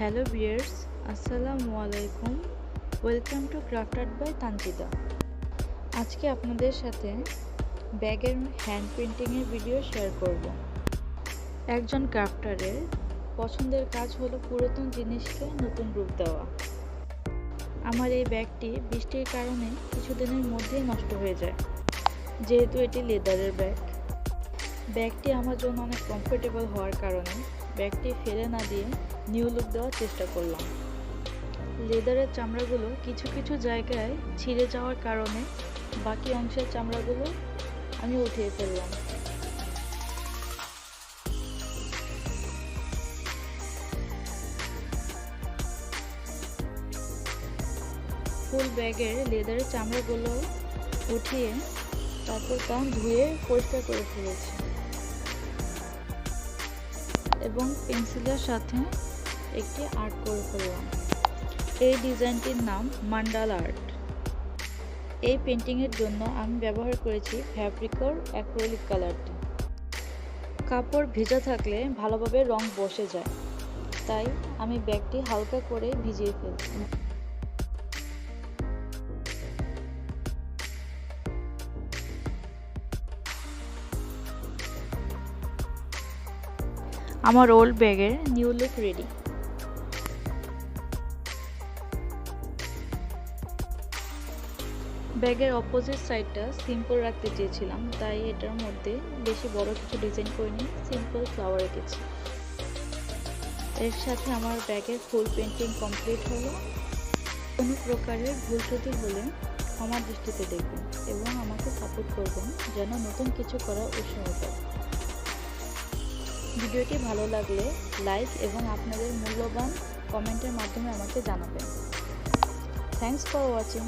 Hello viewers, আসসালামু আলাইকুম। Welcome to craft by Tanjida. আজকে আপনাদের সাথে ব্যাগের হ্যান্ড পেন্টিংয়ের ভিডিও শেয়ার করব। একজন ক্রাফটারের পছন্দের কাজ হলো পুরাতন জিনিসকে নতুন রূপ দেওয়া। আমার এই ব্যাগটি বৃষ্টির কারণে কিছুদিনের মধ্যেই নষ্ট হয়ে যায়, যেহেতু এটি লেদারের ব্যাগ। ব্যাগটি আমার জন্য অনেক কমফোর্টেবল হওয়ার কারণে ব্যাগটি ফেলে না দিয়ে নিউ লুক দেওয়ার চেষ্টা করলাম। লেদারের চামড়াগুলো কিছু কিছু জায়গায় ছিঁড়ে যাওয়ার কারণে বাকি অংশের চামড়াগুলো আমি উঠিয়ে ফেললাম। ফুল ব্যাগের লেদারের চামড়াগুলো উঠিয়ে তারপর তা ধুয়ে পরিষ্কার করে ফেলেছি এবং পেন্সিলের সাথে একটি আর্ট করে ফেললাম। এই ডিজাইনটির নাম মান্ডালা আর্ট। এই পেন্টিংয়ের জন্য আমি ব্যবহার করেছি ফ্যাব্রিকর অ্যাক্রিলিক কালারটি। কাপড় ভেজা থাকলে ভালোভাবে রং বসে যায়, তাই আমি ব্যাগটি হালকা করে ভিজিয়ে ফেলছি। আমার ওল্ড ব্যাগের নিউ লুক রেডি। ব্যাগের অপোজিট সাইডটা সিম্পল রাখতে চেয়েছিলাম, তাই এটার মধ্যে বেশি বড় কিছু ডিজাইন করিনি, সিম্পল ফ্লাওয়ার রেখেছি। এর সাথে আমার ব্যাগের ফুল পেন্টিং কমপ্লিট হলো। কোনো প্রকারের ভুল ত্রুটি হলে ক্ষমার দৃষ্টিতে দেখবেন এবং আমাকে সাপোর্ট করবেন যেন নতুন কিছু করার উৎসাহ পায়। ভিডিওটি ভালো লাগলে লাইক এবং আপনাদের মূল্যবান কমেন্টের মাধ্যমে আমাকে জানাবেন। Thanks for watching.